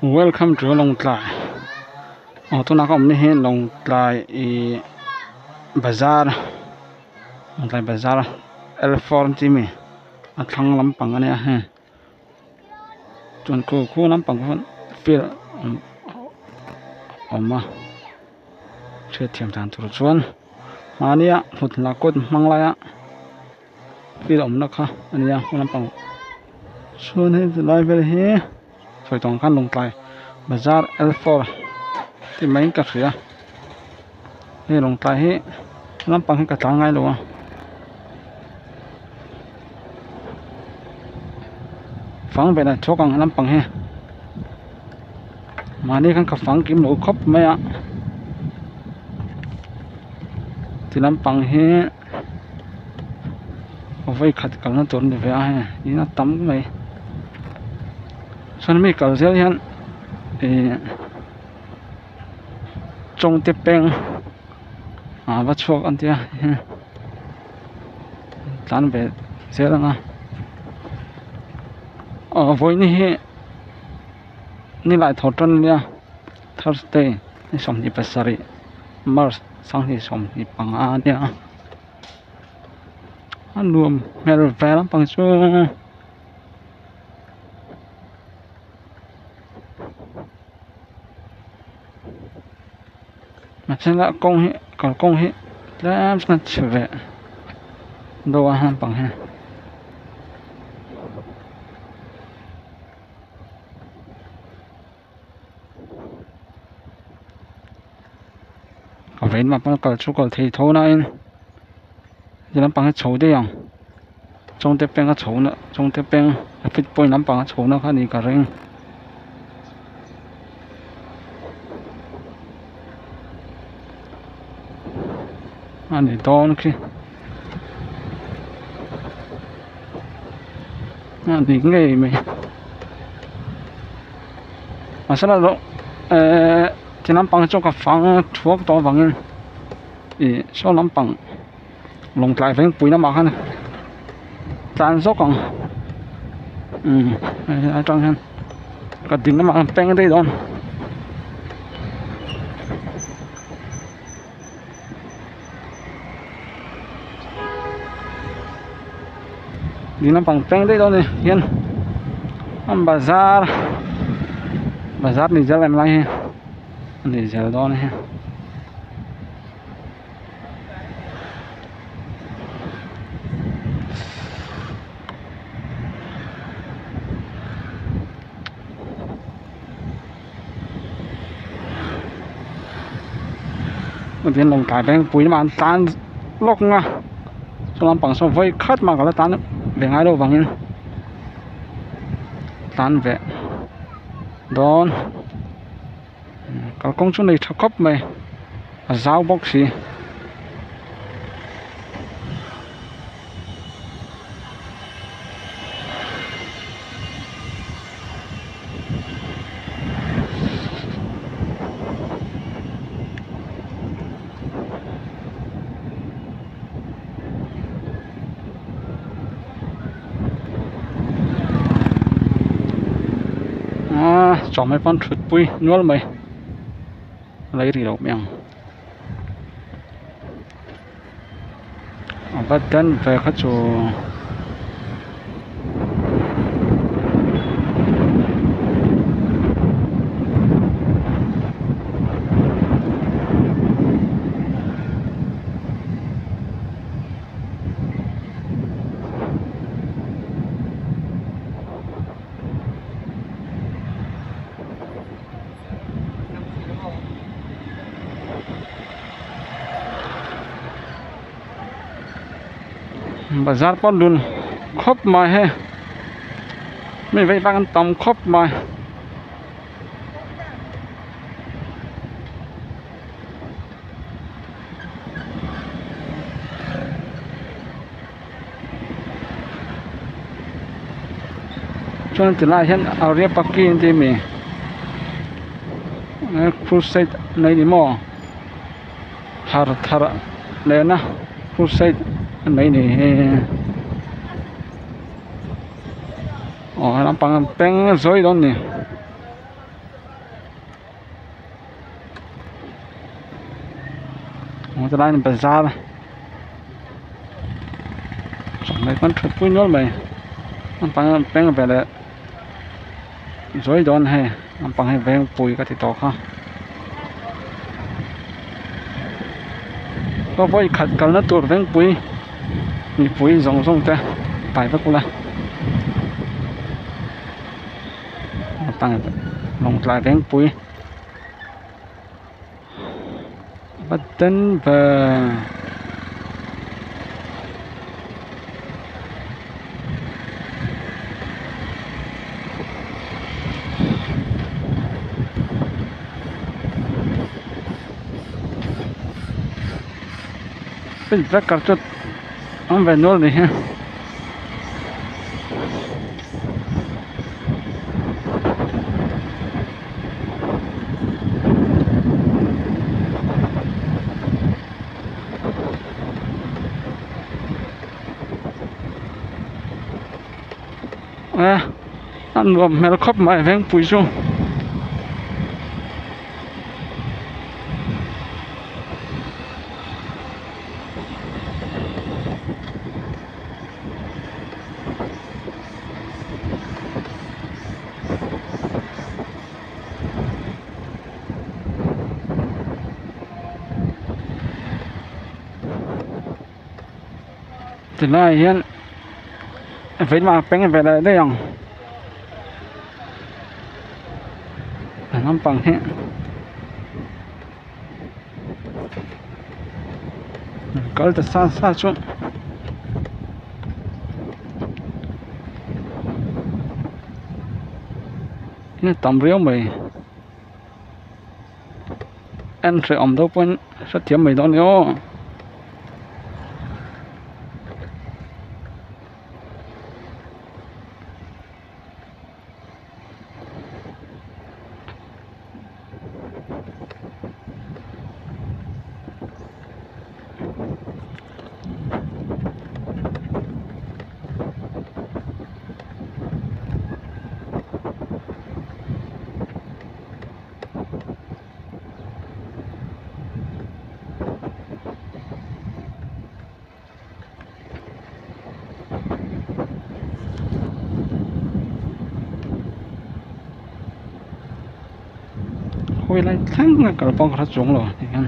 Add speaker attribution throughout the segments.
Speaker 1: Welcome to Long Tlai. Tu nak om ni he Long Tlai bazar. Long Tlai bazar L4 ti mi. Athang lampang ania he. Chun ku lampang hon fil oma. Che thiam tan tur chuan. Mania hut lakot manglaya. Fil om nakha ania lampang. Chuan he lai vel he. Soi tong kan Long Tlai bazar L4 ti mai ka khria he Long Tlai he lampang he ka tla ngai lo phang be na chokang lampang he mani kan ka phang kim lo khop mai a ti lampang he ovai khat kal na tur ni ve a he ina tam mai xuân mi cầu gieo hiện trồng tiếp bèn bắt chuột ăn tia tan về gieo là với ni lại thọ trân nha Thursday ni som ni pasari Mars sang ni som ni pang a nia anh luom mel về lắm bằng số mà xem lại công hệ còn công hệ đã rất trở về đồ ăn bằng hè có vẻ mà bằng cầu chú cầu thì thấu này giờ nó bằng cái chấu đấy à trong tiếp bên cái chấu nữa trong tiếp bên fit boy nắm bằng cái chấu nữa khác đi cả riêng anh đi to nữa kia anh đi ngay mày mà sao là chỉ nắm bằng cho cái phẳng thuốc to bằng thì số nắm bằng Long Tlai phải bùi nắm bằng hơn tan số còn ở trong hơn cái tiền nắm bằng beng đây đó đi nằm bằng beng đấy đâu này hiền ăn bazar này giờ làm lại ha để giờ đó này ha một viên Long Tlai beng bùi mà tan lóc nga cho làm bằng số vây khát mà gọi tan về ngay đâu vàng tan về đón cái công chúng này thắc cấp mày giáo bốc xì chọn mấy con chuột bui nuốt mày lấy thì đâu miệng bắt chân về các chỗ bazar pon luôn khop mai he mấy vậy băng tầm khop mai cho nên từ lại hiện area parking thì mình crusade này đi mò thar này na crusade này này làm bằng beng rồi đó nè จะได้เป็นซาเลยสมัยก่อนทุกปุ้ยน้อยไปมันปังแป้งไปเลยสวยดอนให้มันปังให้แป้งปุ๋ยก็ติดต่อเขาก็พอขัดกันแล้วตัวแป้งปุ๋ยมีปุ๋ยส่งแต่ไปสักกูละปังลงลายแป้งปุ๋ยบัดเต้นเบอเป็นประกาศจุดอันเป็นโน่นเลยฮะอันรวมแมลคบมาแฝงปุ๋ยช่วงจะได้เห็นไฟมาเป็นไงไปได้ยังน้ำปังเนี่ยก็จะซาช่วงนี่ตำเรียวไหมอันเสียอมตัวเป็นสัตย์เทียมไหมตอนนี้คุยอะไรทั้งกระป๋องกระจงหรออย่างนั้น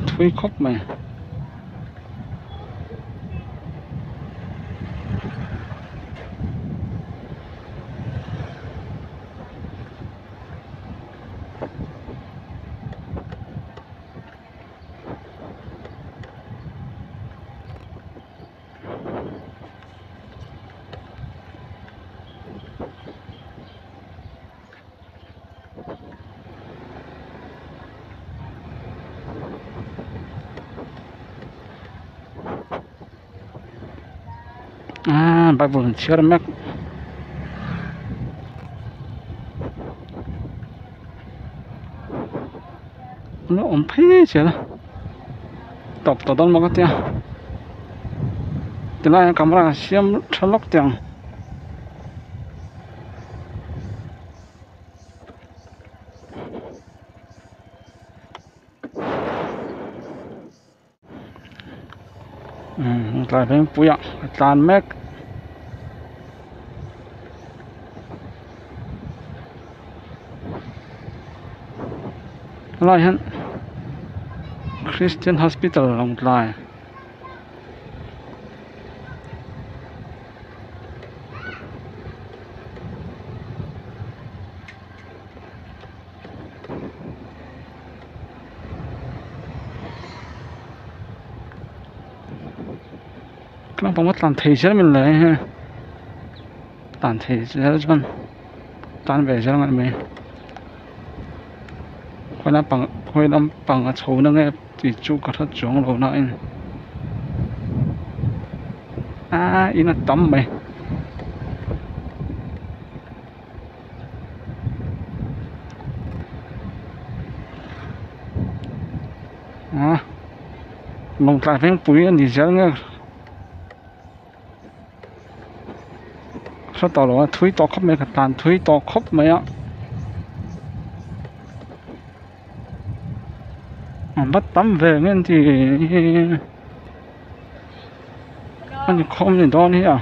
Speaker 1: ทุยครบไหมไปบนเชื่อแม็กแล้วอมเพ่เชียวละตบต่อต้นมะกะเตียแต่ละกำลังเชื่อมทะลกเตียงกลายเป็นปุ๋ยจานแม็กอะไรฮะ Christian Hospital ลงลายกำลังบอกว่าตันเทเชื่อมันเลยฮะตันเทเชื่อมันตันเบเชื่อมันไหมคนละปังคนละปังโชว์นั่งไงติดจุกกระทัดจงเราหน่อยอินตั้มไปลงกลายเป็นปุ๋ยอันนี้เชื่อไงเขาต่อหรอทุยต่อครบไหมกับตันทุยต่อครบไหม bắt tắm về nên thì anh không thì đó nữa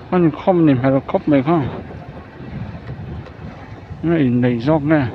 Speaker 1: anh không thì phải là cốc mày không này này giọt nè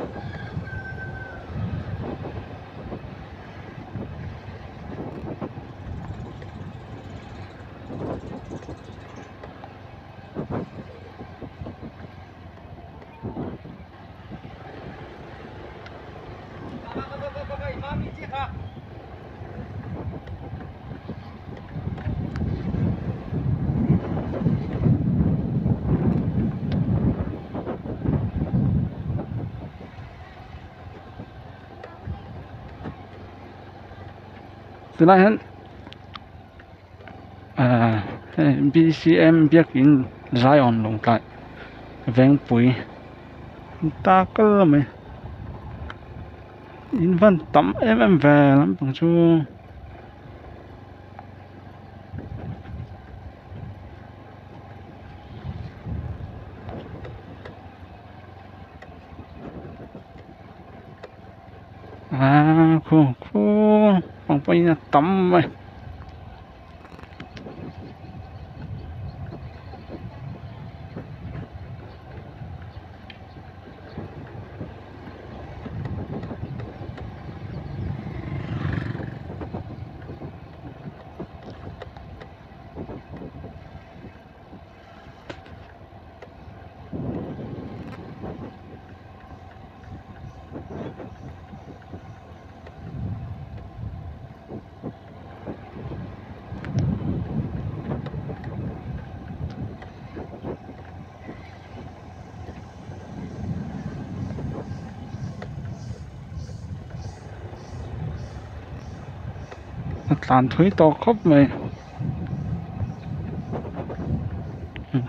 Speaker 1: từ nay hết BCM biết in Zion lồng tại ven bụi ta cơ mày in văn tắm em về lắm bằng chú khu bằng bây giờ tắm mày tàn thuế to khóc mày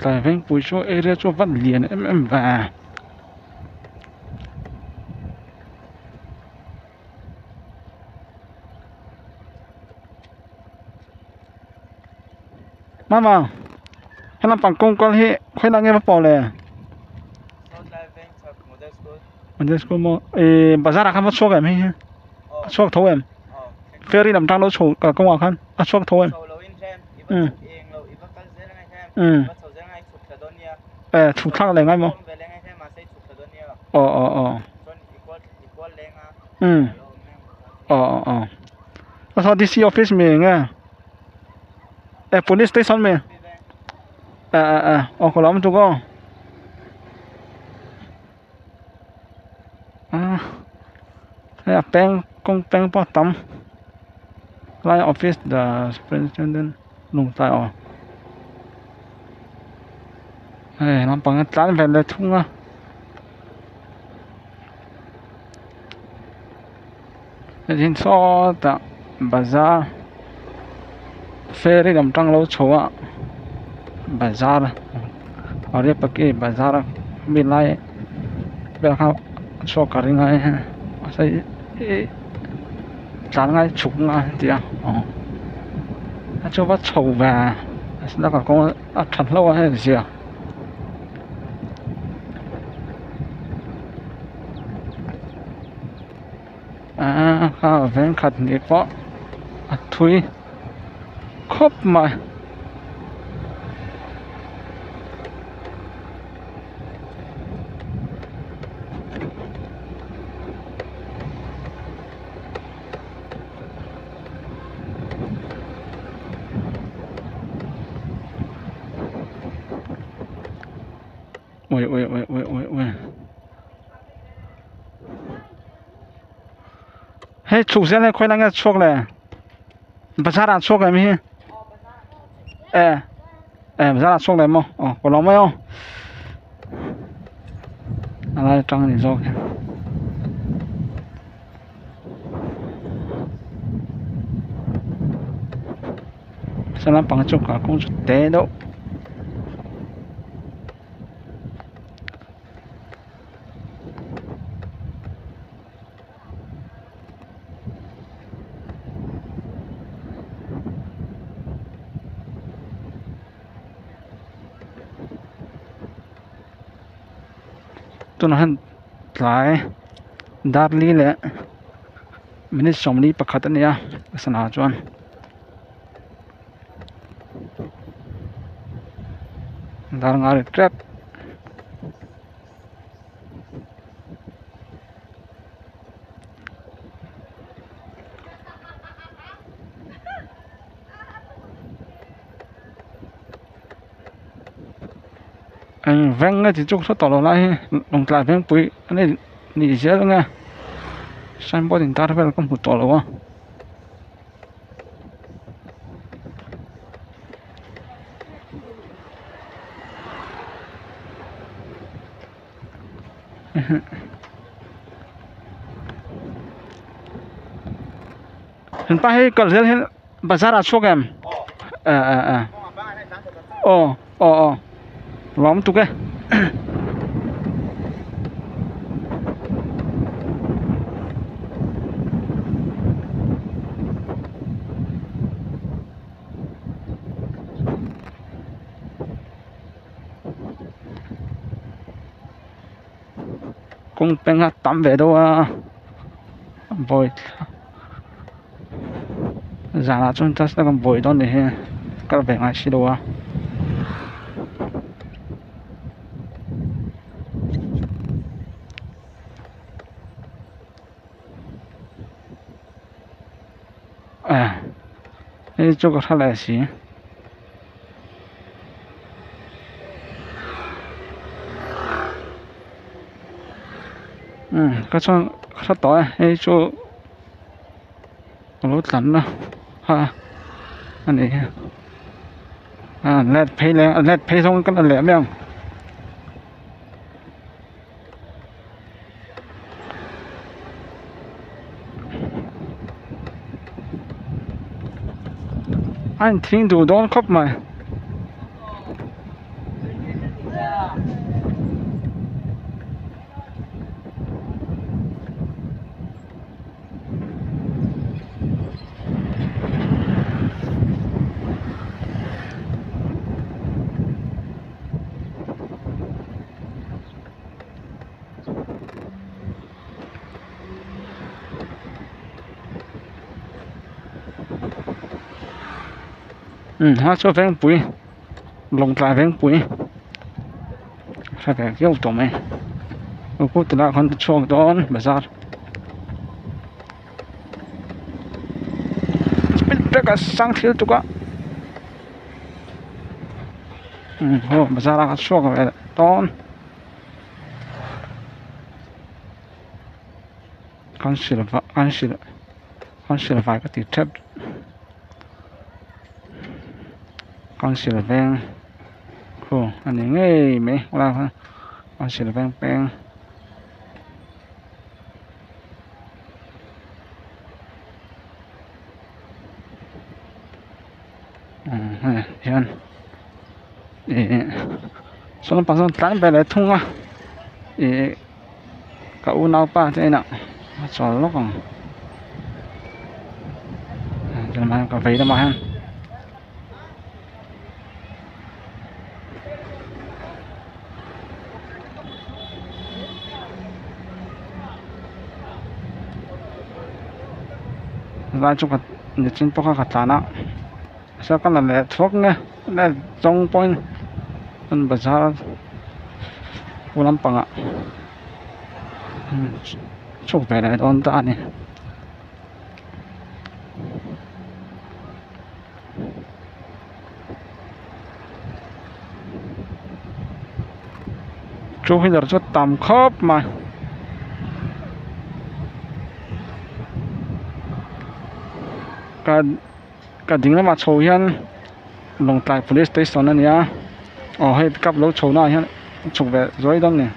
Speaker 1: tại ven bụi chỗ area chỗ vắt liền em và mama hay là bằng công con hệ khoai lang nghe vào bỏ lẻ mình school mo bazar akan bắt em hay suốt thâu em ferry làm trang lối chủ cả công khăn suốt thâu em chủ thang này ngay mà sao DC office mình nghe police station mình có lắm chú con thế bang công bang bao tắm lại office the superintendent lùng tai làm bằng trán về là thung hiện so ta bazaar ferry làm trang lâu chỗ bazaar ở đây pakai bazaar mình lại bây giờ so cái ngay sai trán ngay chụp ngay thì cho bắt chầu và nó còn có thật lâu hay là gì ven khát nhiệt võ thui khóc mà ôi hey chủ xe này khoai lang nghe chuộc này bazar ăn chuộc này mi bazar ăn chuộc này mà có lòng mấy không lại trang này rồi sao làm bằng chuộc cả cũng té đâu ตุนหันหลายดาร์ลีเลยมินิสมลีประคัตเนี่ยสนาจวนดาร์งาร์ทรัคไอ้แวงเนี่ยที่จุกสุดต่อเลยลงกลายแวงปุ๋ยอันนี้นี่เสียแล้วไงฉันบอกถึงตาเพื่อนก็หมดต่อแล้ววะเห็นป่ะให้ก็เห็นภาษาราชวกันโอ้ล้อมตุกคงเป็นการตามเวดว่าบ่อยจาราจนทัศน์กันบ่อยตอนนี้ก็เป็นไงสิตัวนี่จุกเท่าไหร่สิก็ช่วงข้าต่อไอ้จุกรถหลังนะฮะอันนี้แลดเพย์แล้วแลดเพย์ส่งกันแหลมยังอันทิ้งดูโดนครบไหมฮะช่วยแฝงปุ๋ยลงตาแฝงปุ๋ยถ้าแฝงเกี่ยวตัวไหมกูตลาดคนช่วงตอนบาซาร์เป็นเรื่องสังเกตตัวก็โหบาซาร์ก็ช่วงอะไรตอนกันศิลปะก็ติดแทบcon sửa vang khô anh ấy ngay mấy lao ha con sửa vang beng hen số nó bằng tán về lại thung à cậu nào pa thế nào cho lúc còn cho mà cà phê đó mà ha ra chụp cái trên bóc cái tán á sao cái là thuốc nghe là trong point anh bây giờ u lắm bằng ạ chụp về lại đón ta này chụp bây giờ cho tầm khớp mà cái dính nó mà trâu hiên lồng tại police station này nhá hay cặp lỗ trâu nào hiên chụp về dối đông này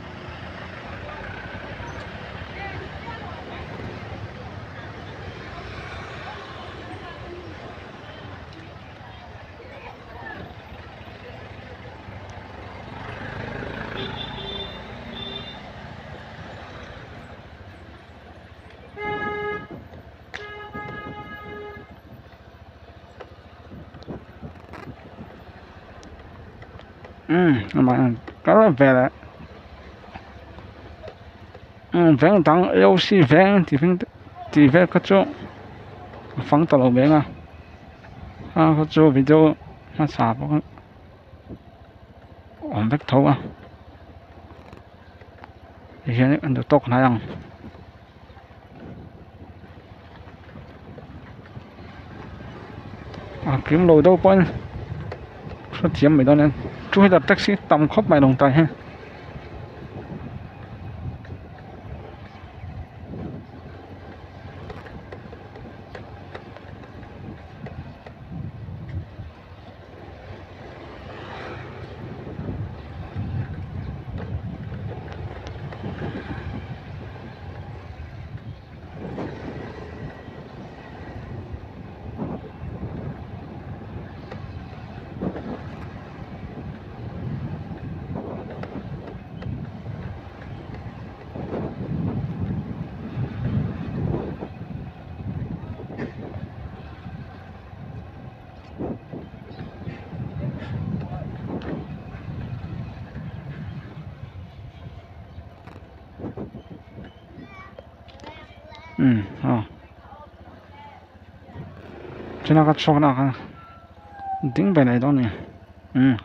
Speaker 1: mà cái là về lại veng tang AOC veng ti ve ka chu phang ta lo benga ka chu video ma sa ba om bek tho a hian an do tok na yang kiếm lồi đâu quên số chiếm mấy đó nên chui đặt taxi tầm khóc bài đồng tài ha chúng ta cho nó ha tính bài này đó nè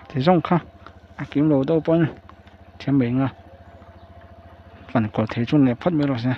Speaker 1: thì rong khá kiếm đồ đâu quên thêm mình à phần có thể chúng này phát mới rồi xem